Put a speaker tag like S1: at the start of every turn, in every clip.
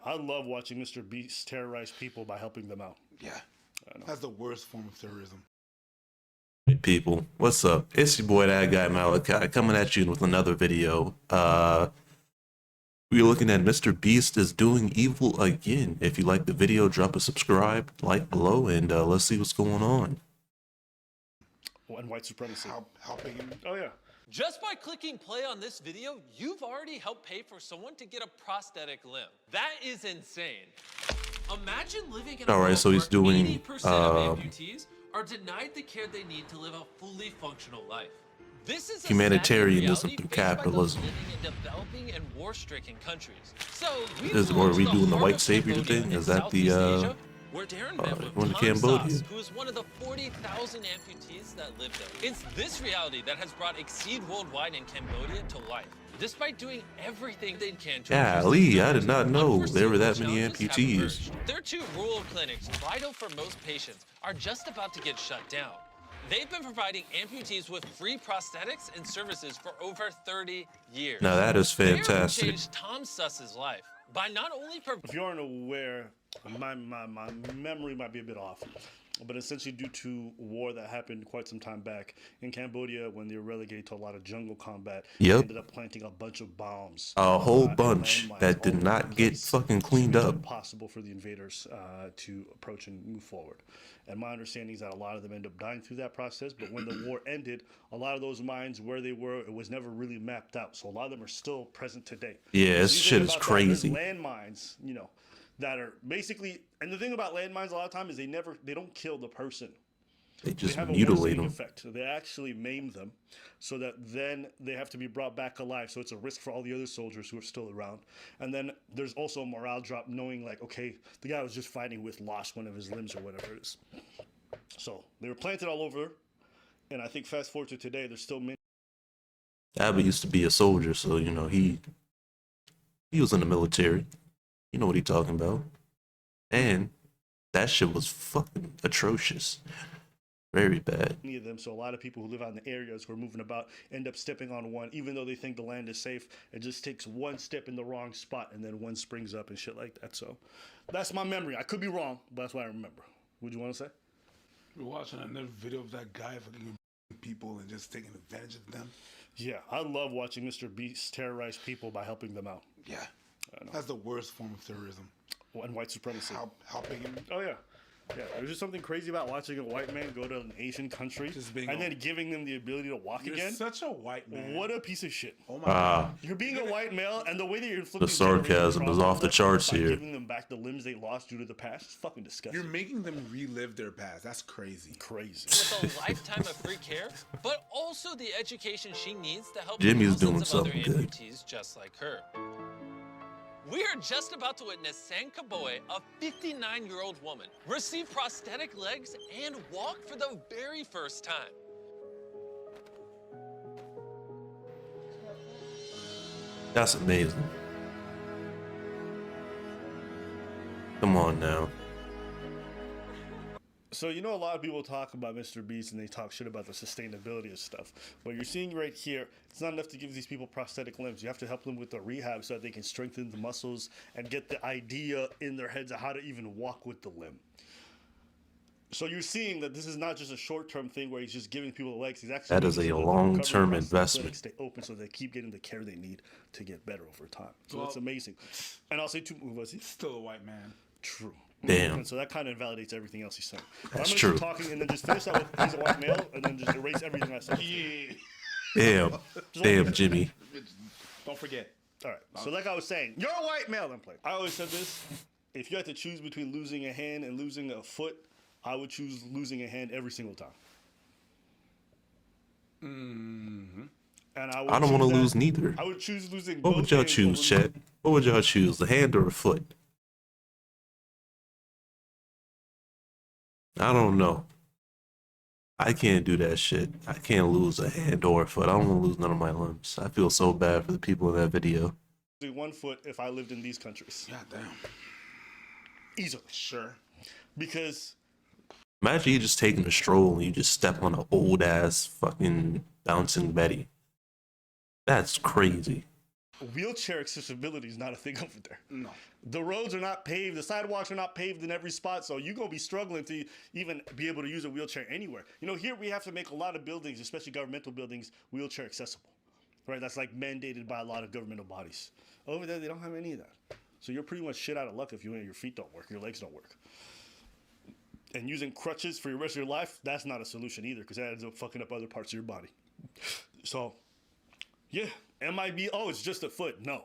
S1: I love watching Mr. Beast terrorize people by helping them out.
S2: Yeah, that's the worst form of terrorism.
S3: Hey people, what's up? It's your boy that guy Malachi coming at you with another video. We're looking at Mr. Beast is doing evil again. If you like the video, drop a subscribe, like below, and let's see what's going on.
S1: And white supremacy.
S2: Helping him.
S1: Oh yeah.
S4: Just by clicking play on this video, you've already helped pay for someone to get a prosthetic limb. That is insane. Imagine living in a world
S3: So he's
S4: where
S3: doing
S4: 80% of amputees are denied the care they need to live a fully functional life. This is a
S3: humanitarianism
S4: sad
S3: through
S4: reality faced by those
S3: capitalism.
S4: living in developing and war-stricken countries. So
S3: Are we doing the
S4: heart
S3: white
S4: of
S3: savior
S4: Cambodia
S3: thing?
S4: in
S3: Is that
S4: Southeast
S3: the
S4: Asia, where Darren met with
S3: going to
S4: Tom
S3: Cambodia?
S4: who is one of the 40,000 amputees that live there. It's this reality that has brought Exceed Worldwide in Cambodia to life. Despite doing everything they can to
S3: Golly, I did not know there were that many amputees.
S4: Their two rural clinics, vital for most patients, are just about to get shut down. They've been providing amputees with free prosthetics and services for over 30 years.
S3: Now that is fantastic.
S4: They changed Tom Suss's life by not only
S1: If you aren't aware, my memory might be a bit off, but essentially due to war that happened quite some time back in Cambodia when they were relegated to a lot of jungle combat, they ended up planting a bunch of bombs.
S3: A whole bunch
S1: and landmines
S3: that
S1: all
S3: did
S1: over
S3: not
S1: the
S3: get
S1: place
S3: fucking
S1: to
S3: cleaned
S1: make it
S3: up.
S1: impossible for the invaders to approach and move forward. And my understanding is that a lot of them end up dying through that process, but when the war ended, a lot of those mines where they were, it was never really mapped out. So a lot of them are still present today.
S3: Yeah,
S1: So
S3: this
S1: you
S3: shit
S1: think
S3: is
S1: about that,
S3: crazy.
S1: there's landmines, you know, that are basically, and the thing about landmines a lot of times is they don't kill the person.
S3: They just
S1: They have a
S3: mutilate
S1: worsening
S3: them.
S1: effect. So they actually maim them, so that then they have to be brought back alive. So it's a risk for all the other soldiers who are still around. And then there's also a morale drop, knowing like, okay, the guy was just fighting with lost one of his limbs or whatever it is. So they were planted all over, and I think fast forward to today, there's still many.
S3: Abbott used to be a soldier, so you know he was in the military. You know what he's talking about. And that shit was fucking atrocious. Very bad.
S1: Of them, so a lot of people who live out in the areas who are moving about end up stepping on one, even though they think the land is safe. It just takes one step in the wrong spot, and then one springs up and shit like that. So that's my memory. I could be wrong, but that's what I remember. What do you want to say?
S2: We're watching another video of that guy fucking people and just taking advantage of them.
S1: Yeah, I love watching Mr. Beast terrorize people by helping them out.
S2: Yeah, that's the worst form of terrorism.
S1: And white supremacy.
S2: Helping him.
S1: Oh yeah. Yeah, there's just something crazy about watching a white man go to an Asian country and then giving them the ability to walk
S2: You're
S1: again.
S2: such a white man.
S1: What a piece of shit.
S2: Oh my God.
S1: You're being a white male, and the way that you're inflicting
S3: The sarcasm is off the charts
S1: by
S3: here.
S1: giving them back the limbs they lost due to the past is fucking disgusting.
S2: You're making them relive their past. That's crazy.
S1: Crazy.
S4: with a lifetime of free care, but also the education she needs to help
S3: Jimmy's
S4: thousands
S3: doing
S4: of other
S3: something good.
S4: amputees just like her. We are just about to witness San Kaboy, a 59-year-old woman, receive prosthetic legs and walk for the very first time.
S3: That's amazing. Come on now.
S1: So, you know, a lot of people talk about Mr. Beast and they talk shit about the sustainability of stuff. What you're seeing right here, it's not enough to give these people prosthetic limbs. You have to help them with the rehab so that they can strengthen the muscles and get the idea in their heads of how to even walk with the limb. So you're seeing that this is not just a short-term thing where he's just giving people the legs. He's actually
S3: That is a long-term investment.
S1: Stay open so they keep getting the care they need to get better over time. So it's amazing. And I'll say two. Was he
S2: still a white man?
S1: True.
S3: Damn.
S1: And so that kind of invalidates everything else he's saying.
S3: That's
S1: I'm
S3: true.
S1: Keep talking and then just finish that with he's a white male and then just erase everything I said.
S2: Yeah.
S3: Damn. Damn, Jimmy.
S2: Don't forget.
S1: All right. So like I was saying, you're a white male. I'm playing. I always said this: if you had to choose between losing a hand and losing a foot, I would choose losing a hand every single time.
S2: Mm-hmm.
S1: And I
S3: don't want to lose neither.
S1: I would choose losing.
S3: What would y'all choose, Chet? What would y'all choose, a hand or a foot? I don't know. I can't do that shit. I can't lose a hand or a foot. I don't want to lose none of my limbs. I feel so bad for the people in that video.
S1: One foot if I lived in these countries.
S2: God damn.
S1: Easily.
S2: Sure.
S1: Because
S3: Imagine you just taking a stroll and you just step on an old ass fucking bouncing Betty. That's crazy.
S1: wheelchair accessibility is not a thing over there.
S2: No.
S1: The roads are not paved. The sidewalks are not paved in every spot. So you're going to be struggling to even be able to use a wheelchair anywhere. You know, here we have to make a lot of buildings, especially governmental buildings, wheelchair accessible. Right? That's like mandated by a lot of governmental bodies. Over there, they don't have any of that. So you're pretty much shit out of luck if your feet don't work, your legs don't work. And using crutches for the rest of your life, that's not a solution either, because that ends up fucking up other parts of your body. So, yeah, oh, it's just a foot. No.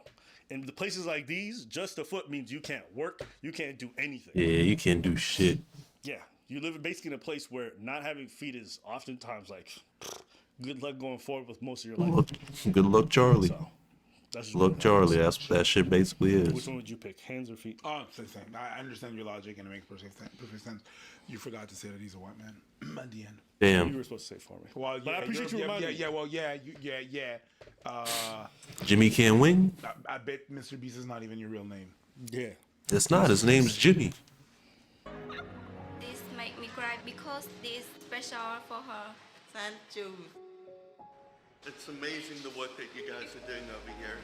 S1: In the places like these, just a foot means you can't work, you can't do anything.
S3: Yeah, you can't do shit.
S1: Yeah, you live basically in a place where not having feet is oftentimes like, good luck going forward with most of your life.
S3: Good luck, Charlie.
S1: So, that's just
S3: Look, Charlie, that's what that shit basically is.
S1: Which one would you pick, hands or feet?
S2: Oh, it's the same. I understand your logic and it makes perfect sense. You forgot to say that he's a white man at the end.
S3: Damn.
S1: You were supposed to say it for me.
S2: Well,
S1: But I appreciate you reminding me.
S2: Yeah.
S3: Jimmy can't win?
S2: I bet Mr. Beast is not even your real name.
S1: Yeah.
S3: It's not. His name's Jimmy.
S5: This make me cry because this special for her.
S6: Thank you.
S7: It's amazing the work that you guys are doing over here.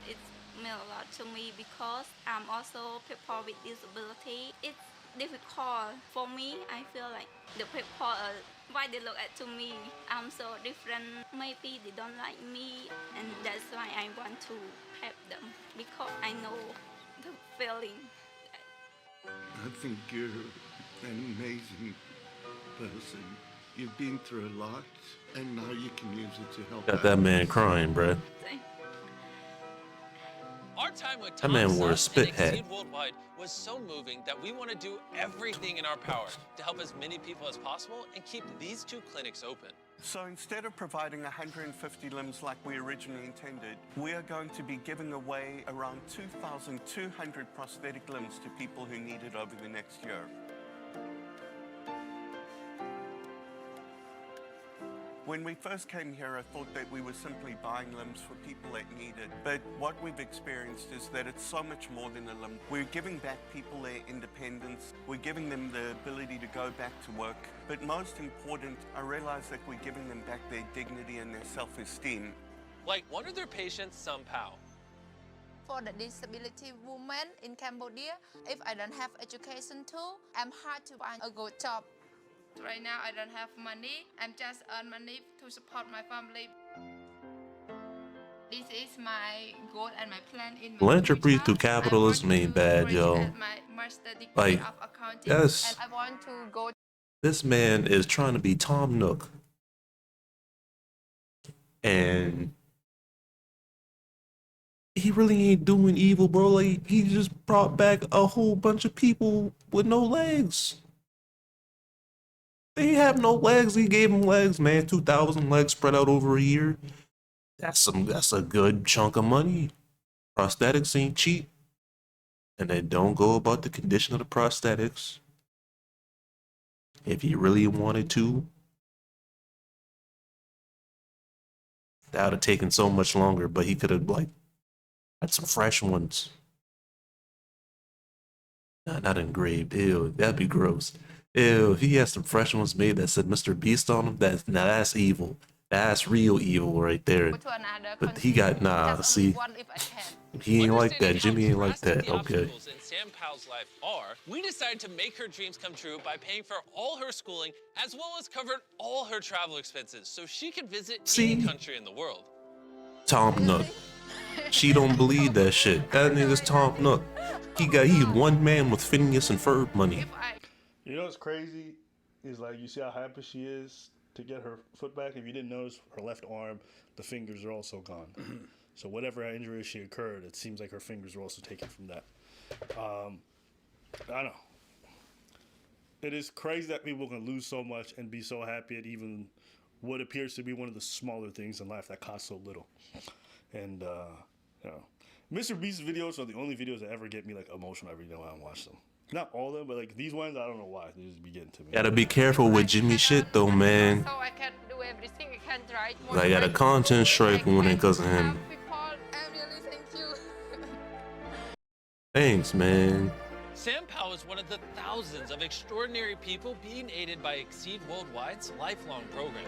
S5: It means a lot to me because I'm also people with disability. It's difficult for me. I feel like the people why they look at to me. I'm so different. Maybe they don't like me, and that's why I want to help them because I know the feeling.
S7: I think you're an amazing person. You've been through a lot, and now you can use it to help
S3: Got that man crying, bruh.
S4: Our time with
S3: That
S4: Tom
S3: man wore a
S4: Nook
S3: spit
S4: and
S3: hat.
S4: Exceed Worldwide was so moving that we want to do everything in our power to help as many people as possible and keep these two clinics open.
S7: So instead of providing 150 limbs like we originally intended, we are going to be giving away around 2,200 prosthetic limbs to people who need it over the next year. When we first came here, I thought that we were simply buying limbs for people that need it. But what we've experienced is that it's so much more than a limb. We're giving back people their independence. We're giving them the ability to go back to work. But most important, I realize that we're giving them back their dignity and their self-esteem.
S4: Like one of their patients, Sam Pao.
S8: For the disability woman in Cambodia, if I don't have education too, I'm hard to find a good job. Right now I don't have money. I'm just earn money to support my family. This is my goal and my plan in my
S3: Philanthropy
S8: future.
S3: through capitalism
S8: I want
S3: ain't
S8: to
S3: bad, yo.
S8: graduate my master degree
S3: Like,
S8: of accounting,
S3: yes.
S8: and I want to go.
S3: This man is trying to be Tom Nook. And he really ain't doing evil, bro. Like, he just brought back a whole bunch of people with no legs. They have no legs. He gave them legs, man. 2,000 legs spread out over a year. That's a good chunk of money. Prosthetics ain't cheap. And they don't go about the condition of the prosthetics. If he really wanted to, that would have taken so much longer, but he could have like had some fresh ones. Nah, not engraved. Ew, that'd be gross. Ew, if he has some fresh ones made that said Mr. Beast on them, that's evil. That's real evil right there.
S8: To another
S3: But he got, nah,
S8: just
S3: see,
S8: only one if I can.
S3: he ain't like that.
S4: Understanding how
S3: Jimmy ain't like
S4: drastic
S3: that.
S4: the
S3: Okay.
S4: obstacles in Sam Powell's life are, we decided to make her dreams come true by paying for all her schooling as well as covered all her travel expenses so she could visit
S3: See?
S4: any country in the world.
S3: Tom Nook. She don't believe that shit. That nigga's Tom Nook. He one man with Phineas and Ferb money.
S8: If I
S1: You know what's crazy is like you see how happy she is to get her foot back. If you didn't notice, her left arm, the fingers are also gone. So whatever injury she occurred, it seems like her fingers were also taken from that. I don't know. It is crazy that people can lose so much and be so happy at even what appears to be one of the smaller things in life that cost so little. And you know, Mr. Beast's videos are the only videos that ever get me like emotional every time I watch them. Not all of them, but like these ones, I don't know why they just be getting to me.
S3: Gotta be careful with Jimmy shit though, man.
S8: So I can do everything I can try.
S3: I got a content strike when it goes to him.
S8: People, I really thank you.
S3: Thanks, man.
S4: Sam Powell is one of the thousands of extraordinary people being aided by Exceed Worldwide's lifelong program.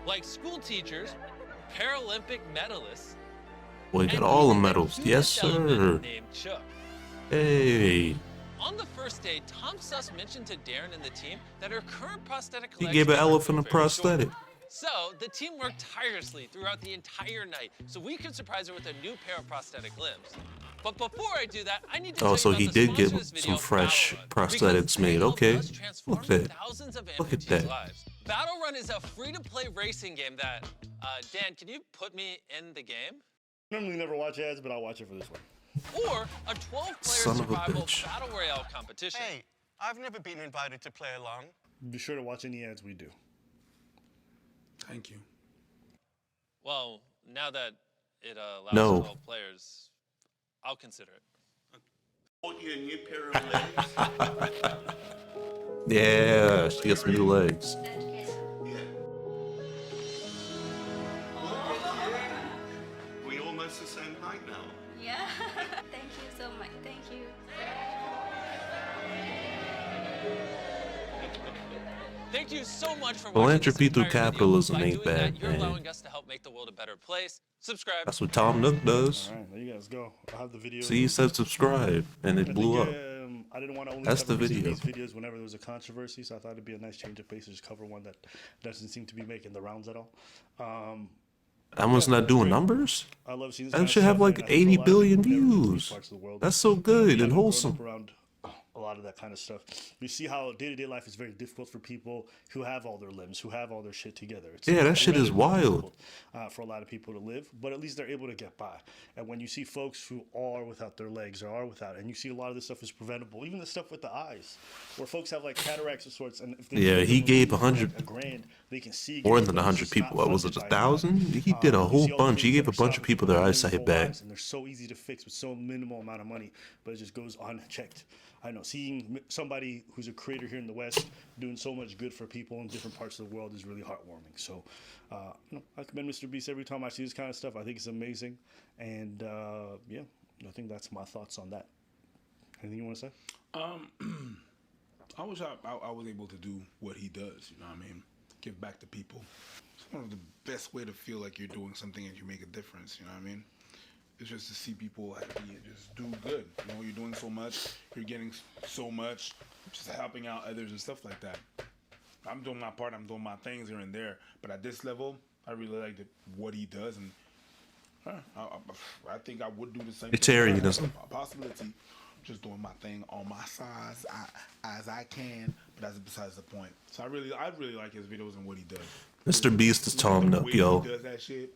S4: Like school teachers, Paralympic medalists,
S3: Boy, got
S4: And
S3: all the
S4: even
S3: medals.
S4: cutest
S3: Yes,
S4: element
S3: sir.
S4: named Chuck.
S3: Hey.
S4: On the first day, Tom Suss mentioned to Darren and the team that her current prosthetic
S3: He
S4: legs
S3: gave an
S4: make her
S3: elephant
S4: feel
S3: a
S4: very short.
S3: prosthetic.
S4: So the team worked tirelessly throughout the entire night so we could surprise her with a new pair of prosthetic limbs. But before I do that, I need to tell
S3: Oh,
S4: you
S3: so
S4: about
S3: he
S4: the
S3: did
S4: sponsor
S3: get
S4: of this video,
S3: some fresh
S4: Battle Run,
S3: prosthetics
S4: because
S3: made.
S4: they helped
S3: Okay.
S4: us transform
S3: Look at that.
S4: thousands of
S3: Look at
S4: amputees'
S3: that.
S4: lives. Battle Run is a free-to-play racing game that, Dan, can you put me in the game?
S1: Normally never watch ads, but I'll watch it for this one.
S4: Or a 12-player
S3: Son of a
S4: survival
S3: bitch.
S4: battle royale competition.
S7: Hey, I've never been invited to play along.
S1: Be sure to watch any ads we do.
S2: Thank you.
S4: Well, now that it allows
S3: No.
S4: 12 players, I'll consider it.
S7: Bought you a new pair of legs.
S3: Yeah, she got some new legs.
S7: We're almost the same height now.
S5: Yeah. Thank you so much. Thank you.
S4: Thank you so much for watching
S3: Philanthropy
S4: this
S3: through
S4: entire video.
S3: capitalism
S4: By
S3: ain't
S4: doing that,
S3: bad,
S4: you're
S3: man.
S4: allowing us to help make the world a better place. Subscribe.
S3: That's what Tom Nook does.
S1: All right, there you guys go. I'll have the video.
S3: See, he said subscribe, and it blew up.
S1: I didn't want to only
S3: That's
S1: cover
S3: the video.
S1: these videos whenever there was a controversy, so I thought it'd be a nice change of pace to just cover one that doesn't seem to be making the rounds at all.
S3: That one's not doing numbers?
S1: I love seeing this
S3: That
S1: kind of
S3: should have
S1: stuff,
S3: like
S1: and I think a
S3: 80
S1: lot of
S3: billion
S1: people never live in these
S3: views.
S1: parts of the world.
S3: That's so good
S1: Yeah,
S3: and
S1: I've grown up
S3: wholesome.
S1: around a lot of that kind of stuff. You see how day-to-day life is very difficult for people who have all their limbs, who have all their shit together.
S3: Yeah, that shit is
S1: incredibly
S3: wild.
S1: difficult, for a lot of people to live, but at least they're able to get by. And when you see folks who are without their legs or are without, and you see a lot of this stuff is preventable, even the stuff with the eyes, where folks have like cataracts of sorts, and if they
S3: Yeah,
S1: give
S3: he
S1: them
S3: gave
S1: for,
S3: 100
S1: like, $1,000, they can see
S3: More
S1: again,
S3: than
S1: but it's
S3: 100
S1: just
S3: people.
S1: not
S3: What was it,
S1: funded by
S3: 1,000?
S1: anything.
S3: He did a
S1: You
S3: whole
S1: see all the
S3: bunch. He
S1: things
S3: gave
S1: that
S3: a
S1: are
S3: bunch of
S1: stopping
S3: people
S1: from
S3: their
S1: living
S3: eyesight
S1: full
S3: back.
S1: lives, and they're so easy to fix with so minimal amount of money, but it just goes unchecked. I know seeing somebody who's a creator here in the West doing so much good for people in different parts of the world is really heartwarming. So, I commend Mr. Beast every time I see this kind of stuff. I think it's amazing, and yeah, I think that's my thoughts on that. Anything you want to say?
S2: I wish I was able to do what he does. You know what I mean? Give back to people. It's one of the best way to feel like you're doing something and you make a difference. You know what I mean? It's just to see people happy and just do good. You know, you're doing so much, you're getting so much, just helping out others and stuff like that. I'm doing my part, I'm doing my things here and there, but at this level, I really like what he does, and I think I would do the same.
S3: Vegetarianism.
S2: A possibility, just doing my thing on my size as I can, but that's besides the point. So I really like his videos and what he does.
S3: Mr. Beast is Tom
S2: The
S3: Nook,
S2: way
S3: yo.
S2: He does that shit.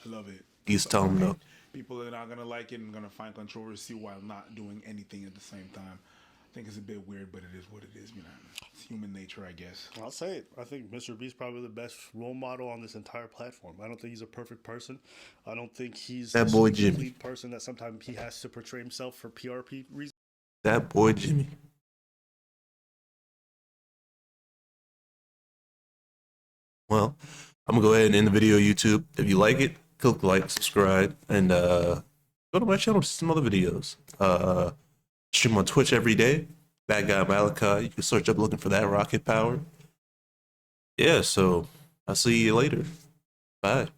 S2: I love it.
S3: He's Tom Nook.
S2: People are not gonna like it and gonna find controversy while not doing anything at the same time. I think it's a bit weird, but it is what it is. You know, it's human nature, I guess.
S1: I'll say it. I think Mr. Beast is probably the best role model on this entire platform. I don't think he's a perfect person. I don't think he's
S3: That
S1: this
S3: boy
S1: complete
S3: Jimmy.
S1: person that sometimes he has to portray himself for PRP reasons.
S3: That boy Jimmy. Well, I'm gonna go ahead and end the video, YouTube. If you like it, click like, subscribe, and go to my channel to see some other videos. Stream on Twitch every day. Bad Guy Malachi. You can search up looking for that rocket power. Yeah, so I'll see you later. Bye.